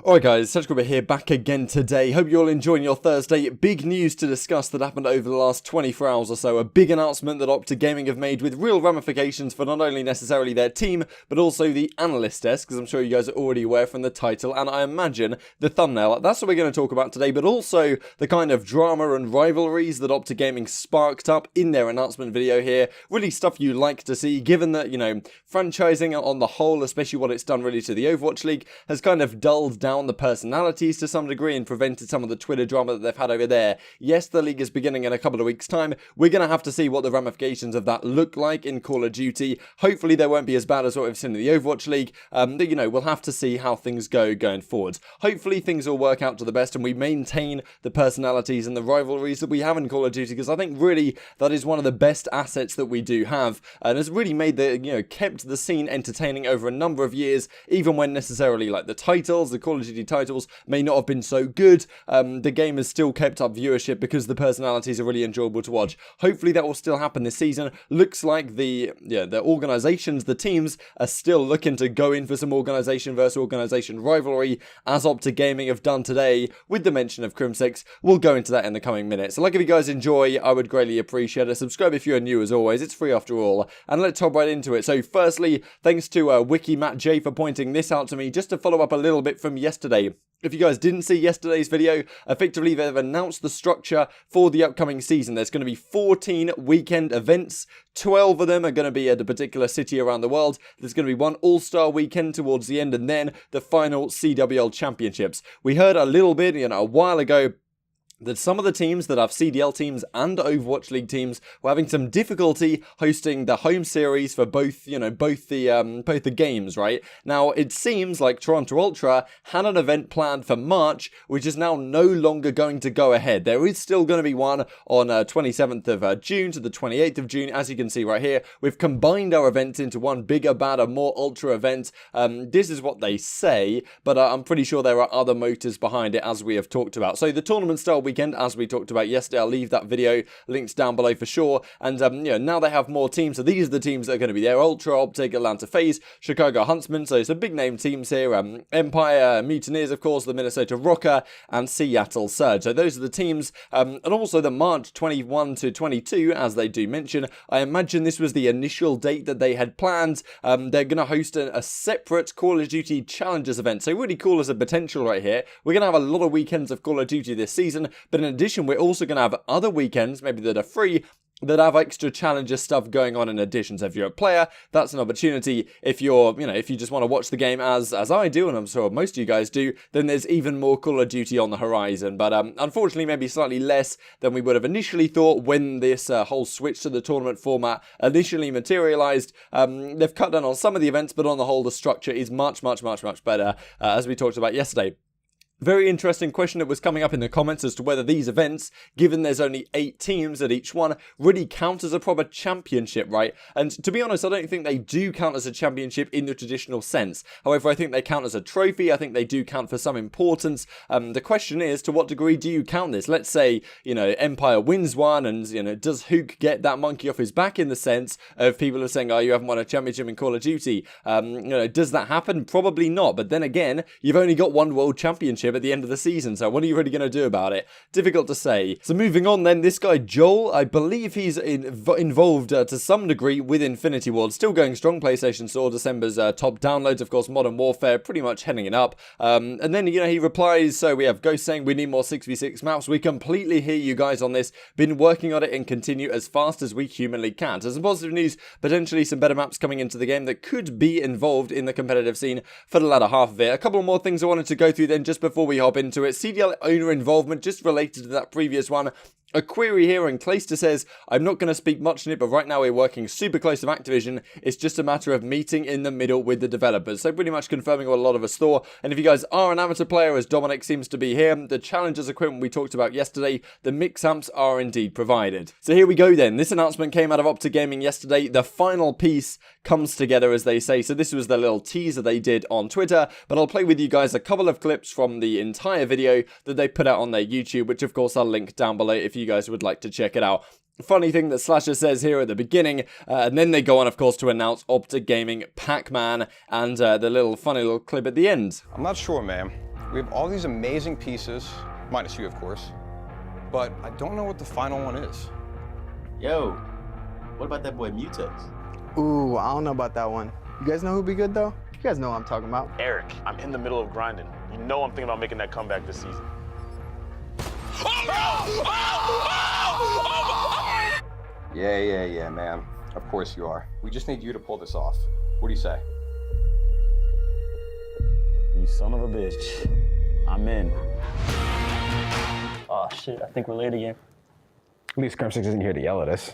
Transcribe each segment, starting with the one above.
Alright guys, Surgical here back again today. Hope you're all enjoying your Thursday. Big news to discuss that happened over the last 24 hours or so. A big announcement that OpTic Gaming have made with real ramifications for not only necessarily their team, but also the analyst desk, as I'm sure you guys are already aware from the title, and I imagine the thumbnail. That's what we're going to talk about today, but also the kind of drama and rivalries that OpTic Gaming sparked up in their announcement video here. Really stuff you like to see, given that, you know, franchising on the whole, especially what it's done really to the Overwatch League, has kind of dulled down the personalities to some degree and prevented some of the Twitter drama that they've had over there. Yes, the league is beginning in a couple of weeks' time. We're going to have to see what the ramifications of that look like in Call of Duty. Hopefully they won't be as bad as what we've seen in the Overwatch League. You know, we'll have to see how things go going forward. Hopefully things will work out to the best and we maintain the personalities and the rivalries that we have in Call of Duty, because I think really that is one of the best assets that we do have and has really made the, you know, kept the scene entertaining over a number of years, even when necessarily like the titles, the Call of Duty titles may not have been so good. The game has still kept up viewership because the personalities are really enjoyable to watch. Hopefully that will still happen this season. Looks like the organizations, the teams are still looking to go in for some organization versus organization rivalry, as OpTic Gaming have done today with the mention of CRIM 6. We'll go into that in the coming minutes. So like, if you guys enjoy, I would greatly appreciate it. Subscribe if you are new, as always. It's free after all. And let's hop right into it. So firstly, thanks to Wiki Matt J for pointing this out to me, just to follow up a little bit from yesterday. If you guys didn't see yesterday's video, effectively they've announced the structure for the upcoming season. There's going to be 14 weekend events. 12 of them are going to be at a particular city around the world. There's going to be one all-star weekend towards the end, and then the final CWL championships. We heard a little bit, a while ago, that some of the teams that have CDL teams and Overwatch League teams were having some difficulty hosting the home series for both the games, right? Now, it seems like Toronto Ultra had an event planned for March, which is now no longer going to go ahead. There is still going to be one on 27th of June to the 28th of June, as you can see right here. We've combined our events into one bigger, badder, more ultra event. This is what they say, but I'm pretty sure there are other motives behind it, as we have talked about. So the tournament style weekend, as we talked about yesterday, I'll leave that video links down below for sure. And now they have more teams, so these are the teams that are going to be there: Ultra, OpTic, Atlanta FaZe, Chicago Huntsmen. So some big name teams here: Empire, Mutineers, of course, the Minnesota Rokkr, and Seattle Surge. So those are the teams, and also the March 21 to 22, as they do mention. I imagine this was the initial date that they had planned. They're going to host a separate Call of Duty Challengers event, so really cool as a potential right here. We're going to have a lot of weekends of Call of Duty this season. But in addition, we're also going to have other weekends, maybe that are free, that have extra challenger stuff going on in addition. So if you're a player, that's an opportunity. If you're, if you just want to watch the game as I do, and I'm sure most of you guys do, then there's even more Call of Duty on the horizon. But unfortunately, maybe slightly less than we would have initially thought when this whole switch to the tournament format initially materialized. They've cut down on some of the events, but on the whole, the structure is much, much, much, much better, as we talked about yesterday. Very interesting question that was coming up in the comments as to whether these events, given there's only 8 teams at each one, really count as a proper championship, right? And to be honest, I don't think they do count as a championship in the traditional sense. However, I think they count as a trophy. I think they do count for some importance. The question is, to what degree do you count this? Let's say, Empire wins one, and, does Hook get that monkey off his back, in the sense of people are saying, oh, you haven't won a championship in Call of Duty. Does that happen? Probably not. But then again, you've only got one world championship at the end of the season, so what are you really going to do about it? Difficult to say. So moving on then, this guy Joel, I believe he's involved to some degree with Infinity Ward, still going strong. PlayStation Store, December's top downloads, of course, Modern Warfare, pretty much heading it up. And then, he replies, so we have Ghost saying we need more 6v6 maps. We completely hear you guys on this, been working on it and continue as fast as we humanly can. So some positive news, potentially some better maps coming into the game that could be involved in the competitive scene for the latter half of it. A couple more things I wanted to go through then, just before we hop into it. CDL owner involvement, just related to that previous one. A query here, and Clayster says, I'm not going to speak much on it, but right now we're working super close with Activision. It's just a matter of meeting in the middle with the developers. So pretty much confirming what a lot of us thought. And if you guys are an amateur player, as Dominic seems to be here, the Challengers equipment we talked about yesterday, the mix amps are indeed provided. So here we go then. This announcement came out of OpTic Gaming yesterday. The final piece comes together, as they say. So this was the little teaser they did on Twitter, but I'll play with you guys a couple of clips from the entire video that they put out on their YouTube, which of course I'll link down below if you guys would like to check it out. Funny thing that Slasher says here at the beginning, and then they go on, of course, to announce OpTic Gaming, PACMAN, and the funny little clip at the end. I'm not sure, man. We have all these amazing pieces, minus you, of course, but I don't know what the final one is. Yo, what about that boy Mutex? Ooh, I don't know about that one. You guys know who'd be good, though? You guys know what I'm talking about. Eric, I'm in the middle of grinding. You know I'm thinking about making that comeback this season. Yeah, man. Of course you are. We just need you to pull this off. What do you say? You son of a bitch. I'm in. Oh shit, I think we're late again. At least CRIM 6 isn't here to yell at us.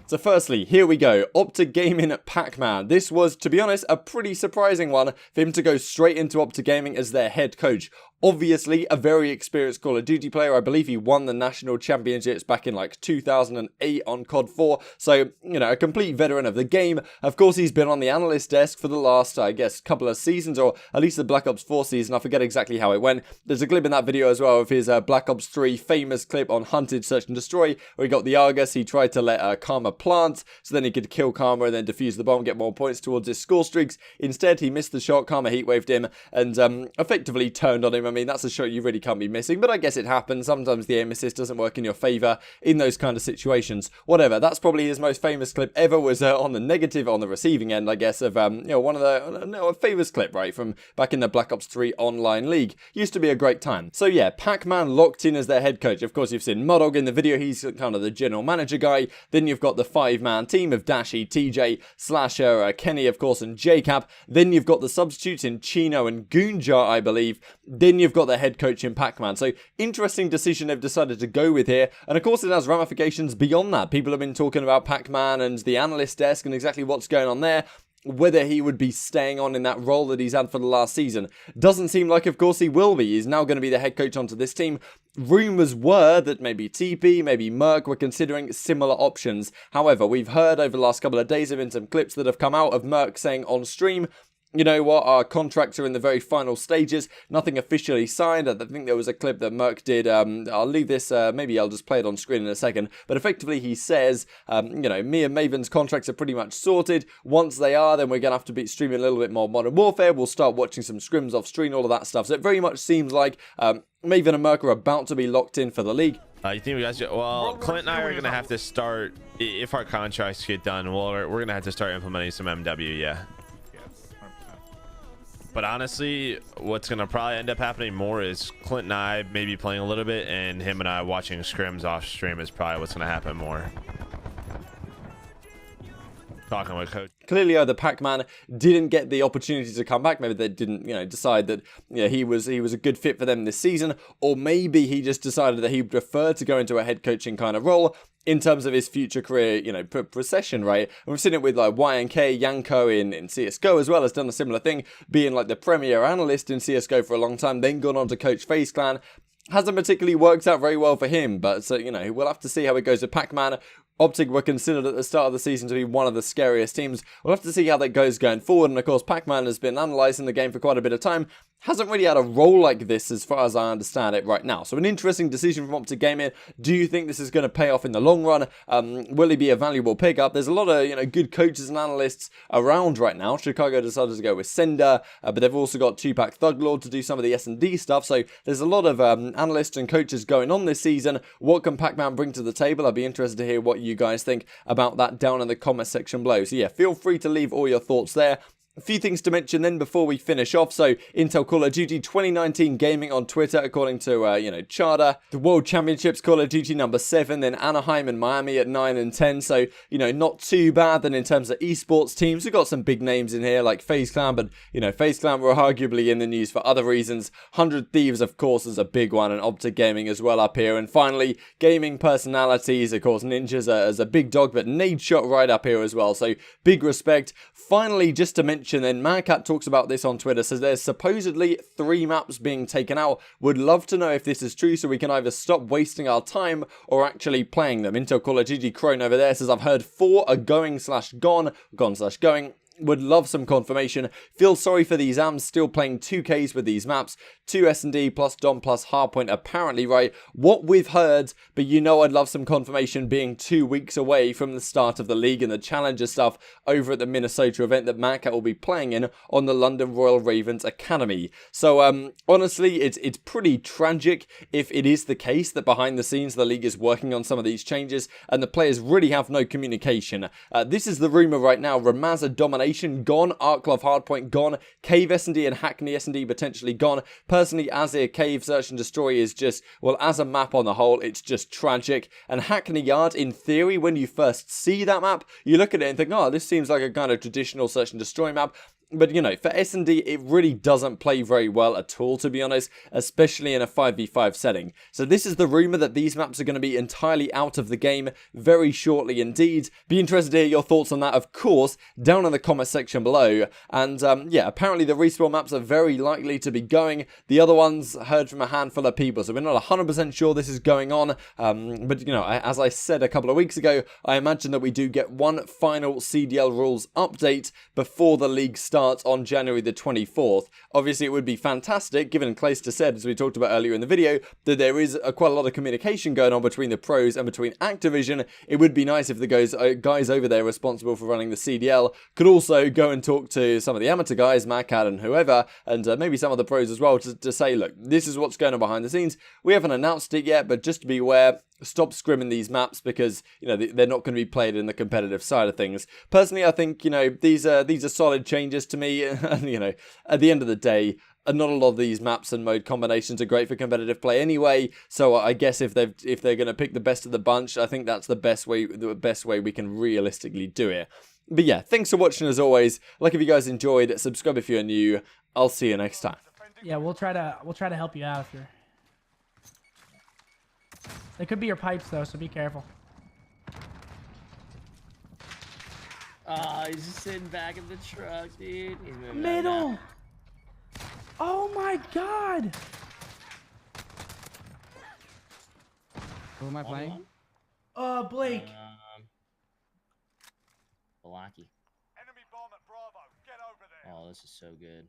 So firstly, here we go. OpTic Gaming PACMAN. This was, to be honest, a pretty surprising one for him to go straight into OpTic Gaming as their head coach. Obviously, a very experienced Call of Duty player. I believe he won the national championships back in like 2008 on COD 4. So, you know, a complete veteran of the game. Of course, he's been on the analyst desk for the last, I guess, couple of seasons, or at least the Black Ops 4 season. I forget exactly how it went. There's a clip in that video as well of his Black Ops 3 famous clip on Hunted, Search and Destroy, where he got the Argus. He tried to let Karma plant, so then he could kill Karma and then defuse the bomb, get more points towards his score streaks. Instead, he missed the shot. Karma heatwaved him and effectively turned on him. I mean, that's a shot you really can't be missing, but I guess it happens. Sometimes the aim assist doesn't work in your favor in those kind of situations. Whatever, that's probably his most famous clip ever, was on the negative, on the receiving end, I guess, of, you know, one of the, a famous clip, right, from back in the Black Ops 3 online league. Used to be a great time. So yeah, PACMAN locked in as their head coach. Of course, you've seen Modog in the video. He's kind of the general manager guy. Then you've got the 5-man team of Dashy, TJ, Slasher, Kenny, of course, and JCap. Then you've got the substitutes in Chino and Goonjar, I believe. Then you've got the head coach in PACMAN. So interesting decision they've decided to go with here. And of course it has ramifications beyond that. People have been talking about PACMAN and the analyst desk and exactly what's going on there. Whether he would be staying on in that role that he's had for the last season. Doesn't seem like, of course, he will be. He's now going to be the head coach onto this team. Rumours were that maybe TP, maybe Merk were considering similar options. However, we've heard over the last couple of days, there have been some clips that have come out of Merk saying on stream, you know what, our contracts are in the very final stages, nothing officially signed. I think there was a clip that Merk did, I'll leave this, maybe I'll just play it on screen in a second, but effectively he says, you know, me and Maven's contracts are pretty much sorted. Once they are, then we're going to have to be streaming a little bit more Modern Warfare, we'll start watching some scrims off screen, all of that stuff. So it very much seems like Maven and Merk are about to be locked in for the league. You think we guys? Well, Clint and I are gonna have to start, if our contracts get done. Well, we're gonna have to start implementing some MW. Yeah. But honestly, what's gonna probably end up happening more is Clint and I maybe playing a little bit, and him and I watching scrims off stream is probably what's gonna happen more. Talking with coach. Clearly, either PACMAN didn't get the opportunity to come back. Maybe they didn't, you know, decide that, you know, he was a good fit for them this season, or maybe he just decided that he preferred to go into a head coaching kind of role in terms of his future career, you know, procession, right? And we've seen it with like YNK, Yanko in CSGO as well, has done a similar thing, being like the premier analyst in CSGO for a long time, then gone on to coach FaZe Clan. Hasn't particularly worked out very well for him, but so, you know, we'll have to see how it goes with PACMAN. OpTic were considered at the start of the season to be one of the scariest teams. We'll have to see how that goes going forward. And of course, PACMAN has been analysing the game for quite a bit of time. Hasn't really had a role like this as far as I understand it right now. So an interesting decision from OpTic Gaming. Do you think this is going to pay off in the long run? Will he be a valuable pickup? There's a lot of, you know, good coaches and analysts around right now. Chicago decided to go with Sender, but they've also got Tupac Thuglord to do some of the S&D stuff. So there's a lot of analysts and coaches going on this season. What can PACMAN bring to the table? I'd be interested to hear what you guys think about that down in the comment section below. So yeah, feel free to leave all your thoughts there. A few things to mention then before we finish off. So, Intel Call of Duty 2019 Gaming on Twitter, according to, you know, Charter. The World Championships Call of Duty number 7, then Anaheim and Miami at 9 and 10. So, you know, not too bad. Then in terms of esports teams, we've got some big names in here like FaZe Clan, but, you know, FaZe Clan were arguably in the news for other reasons. 100 Thieves, of course, is a big one, and OpTic Gaming as well up here. And finally, gaming personalities, of course, Ninja's as a big dog, but Nadeshot right up here as well. So, big respect. Finally, just to mention, then Mancat talks about this on Twitter, says there's supposedly 3 maps being taken out. Would love to know if this is true so we can either stop wasting our time or actually playing them. Intel Call of Duty Crone over there says I've heard 4 are going/gone. would love some confirmation. Feel sorry for these AMs still playing 2Ks with these maps. 2 S&D plus Dom plus Hardpoint apparently, right? What we've heard, but you know I'd love some confirmation being 2 weeks away from the start of the league and the Challenger stuff over at the Minnesota event that Macat will be playing in on the London Royal Ravens Academy. So honestly, it's pretty tragic if it is the case that behind the scenes the league is working on some of these changes and the players really have no communication. This is the rumor right now. Ramaza Domination gone, Arklov Hardpoint gone, Cave S&D and Hackney S&D potentially gone. Personally, Azir Cave Search and Destroy is just, well, as a map on the whole, it's just tragic. And Hackney Yard, in theory, when you first see that map, you look at it and think, oh, this seems like a kind of traditional Search and Destroy map. But, you know, for S&D, it really doesn't play very well at all, to be honest, especially in a 5v5 setting. So this is the rumor that these maps are going to be entirely out of the game very shortly indeed. Be interested to hear your thoughts on that, of course, down in the comment section below. And, yeah, apparently the respawn maps are very likely to be going. The other ones heard from a handful of people, so we're not 100% sure this is going on. But, you know, as I said a couple of weeks ago, I imagine that we do get one final CDL rules update before the league starts on January the 24th. Obviously, it would be fantastic, given Clayster said, as we talked about earlier in the video, that there is quite a lot of communication going on between the pros and between Activision. It would be nice if the guys over there responsible for running the CDL could also go and talk to some of the amateur guys, Macat and whoever, and maybe some of the pros as well, to say, look, this is what's going on behind the scenes. We haven't announced it yet, but just to be aware, stop scrimming these maps because, you know, they're not going to be played in the competitive side of things. Personally, I think, you know, these are solid changes to me. And, you know, at the end of the day, not a lot of these maps and mode combinations are great for competitive play anyway. So I guess if they're going to pick the best of the bunch, I think that's the best way we can realistically do it. But yeah, thanks for watching as always. Like if you guys enjoyed, subscribe if you're new. I'll see you next time. Yeah, we'll try to help you out if you're. They could be your pipes though, so be careful. Oh, he's just sitting back in the truck, dude. He's moving Middle. Oh my god. Who am I playing? Blake. Balaki. Oh, this is so good.